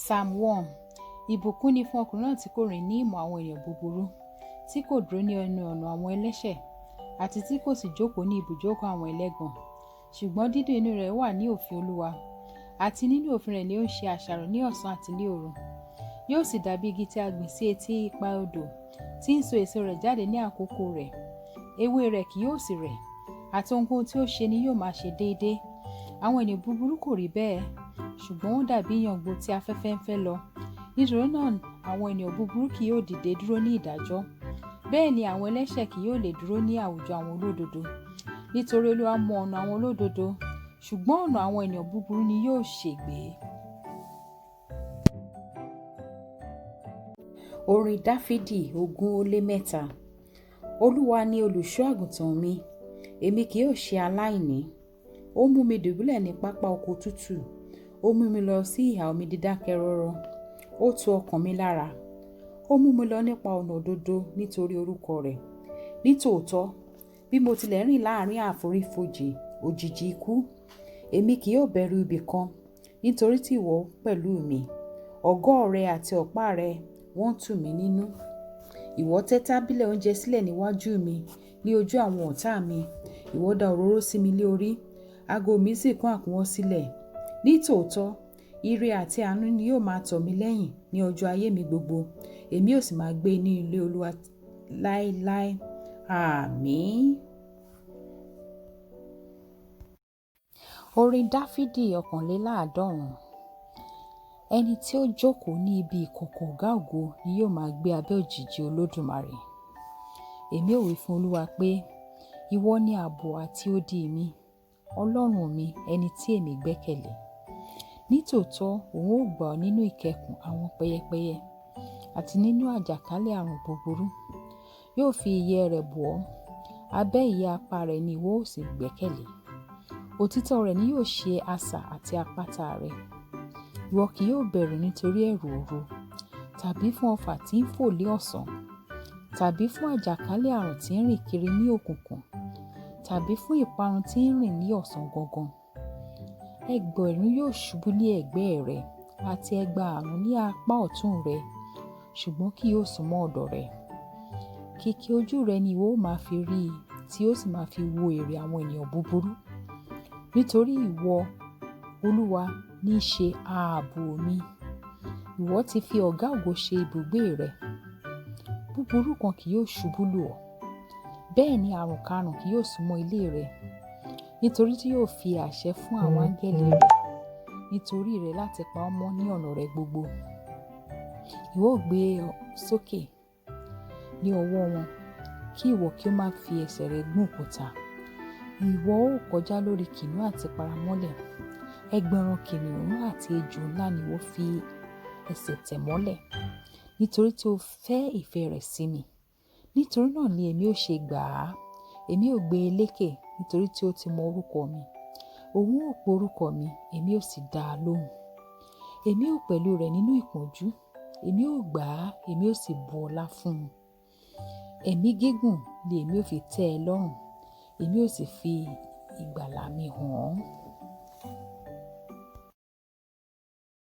Psalm 1. Ìbùkún ni fún ọkùnrin náà tí kò rìn ní ìmọ̀ àwọn ènìyàn búburú, tí kò dúró ní ẹnu ọ̀nà àwọn ẹlẹ́ṣẹ̀, àti tí kò sì jókòó ní ibùjókòó àwọn ẹlẹ́gàn. Ṣùgbọ́n dídùn inú rẹ̀ wà ní òfin Olúwa, àti nínú òfin rẹ̀ ni ó ń ṣe àṣàrò ní ọ̀sán àti ní òru. Yóò sì dàbí igi tí a gbìn sí etí ipa odò, tí ń so èso rẹ̀ jáde ní àkókò rẹ̀. Ewé rẹ̀ kì yóò sì rẹ̀, àti ohunkóhun tí ó ṣe ni yóò máa ṣe déédéé. Àwọn ènìyàn búburú kò rí bẹ́ẹ̀, ṣùgbọ́n wọ́n dàbí ìyàngbò tí afẹ́fẹ́ ń fẹ́ lọ. Nítorí náà àwọn ènìyàn búburú kì yóò dìde dúró ní ìdájọ́, bẹ́ẹ̀ ni àwọn ẹlẹ́ṣẹ̀ kì yóò lè dúró ní àwùjọ àwọn olódodo. Nítorí Olúwa mọ ọ̀nà àwọn olódodo, ṣùgbọ́n ọ̀nà àwọn ènìyàn búburú ni yóò ṣègbé. Orin Dáfídì 103. Olúwa ni olùṣọ́ àgùntàn mi, èmi kì yóò ṣe aláìní. Ó mú mi dùbúlẹ̀ ní pápá oko tútù, ó mú mi lọ sí ìhà omi dídákẹ́ rọ́rọ́. Ó tu ọkàn mi lára, ó mú mi lọ nípa ọ̀nà òdodo nítorí orúkọ rẹ̀. Nítòótọ́, bí mo tilẹ̀ rìn láàrin àfonífojì òjìji ikú, èmi kì yóò bẹ̀rù ibi kan, nítorí tí ìwọ pẹ̀lú mi. Ọ̀gọ́ rẹ àti ọ̀pá rẹ wọ́n tù mí nínú. Ìwọ tẹ́ tábìlì oúnjẹ sílẹ̀ níwájú mi ní ojú àwọn ọ̀tá mi. Ìwọ dà òróró sí mi lé orí, ago mi sì kún àkúnwọ́ sílẹ̀. Nítòótọ́, ire àti àánú ni yóò máa tọ̀ mí lẹ́yìn ní ọjọ́ ayé mi gbogbo. Èmi yóò sì máa gbé ní ilé Olúwa láéláé. Àmín. Orin Dáfídì 150. Ẹni tí ó jókòó ní ibi ìkọ̀kọ̀ ọ̀gá ògo ni yóò máa gbé abẹ́ òjìji Olódùmarè. Èmi ó wí fún Olúwa pé, ìwọ ni ààbò àti odi mi, Ọlọ́run mi, ẹni tí èmi gbẹ́kẹ̀lé. Nítòótọ́ òun ó gbà ọ́ nínú ìkẹkùn àwọn pẹyẹpẹyẹ, àti nínú àjàkálẹ̀ àrùn búburú. Yóò fi ìyẹ́ rẹ̀ bò ọ́, abẹ́ ìyẹ́ apá rẹ̀ ni ìwọ ó sì gbẹ́kẹ̀lé. Òtítọ́ rẹ̀ ni yóò ṣe asà àti àpáta rẹ̀. Ìwọ kì yóò bẹ̀rù nítorí ẹ̀rù òru, tàbí fún ọfà tí ń fò lé ọ̀sán, tàbí fún àjàkálẹ̀ àrùn tí ń rìn kiri ní òkùnkùn, tàbí fún ìparun tí ń rìn ní ọ̀sán gangan. Ẹgbẹ̀rún yóò ṣubú ní ẹ̀gbẹ́ rẹ, àti ẹgbàárún ní apá ọ̀tún rẹ, ṣùgbọ́n kì yóò súnmọ́ ọ̀dọ̀ rẹ. Kìkì ojú rẹ ni ìwọ ó máa fi rí i, tí ó sì máa fi wo èrè àwọn ènìyàn búburú. Nítorí ìwọ, Olúwa, ní í ṣe ààbò mi. Ìwọ ti fi ọ̀gá ògo ṣe ibùgbé rẹ. Búburú kan kì yóò ṣubú lù ọ́, bẹ́ẹ̀ ni àrùnkárùn kì yóò súnmọ́ ilé rẹ. Nítorí tí yóò fi àṣẹ fún àwọn áńgẹ́lì rẹ̀ nítorí rẹ láti pa ọ́ mọ́ ní ọ̀nà rẹ gbogbo. Ìwọ ó gbé ọ sókè ní ọwọ́ wọn, kí ìwọ kí ó má fi ẹsẹ̀ rẹ gún òkúta. Ìwọ ó kọjá lórí kìnnìún àti paramọ́lẹ̀. Ẹgbẹ̀rún kìnnìún àti ejò ńlá ni ìwọ fi ẹsẹ̀ tẹ̀ mọ́lẹ̀. Nítorí tí o fẹ́ ìfẹ́ rẹ̀ sí mi, nítorí náà ni èmi ó ṣe gbà á. Èmi ó gbé e lékè, nítorí tí ó ti mọ orúkọ mi. Òun ó pe orúkọ mi, èmi ó sì dá a lóhùn. Èmi ó pẹ̀lú rẹ̀ nínú ìpọ́njú, èmi ó gbà á, èmi ó sì bu ọlá fún un. Ẹ̀mí gígùn ni èmi ó fi tẹ́ ẹ lọ́rùn, èmi ó sì fi ìgbàlà mi hàn án.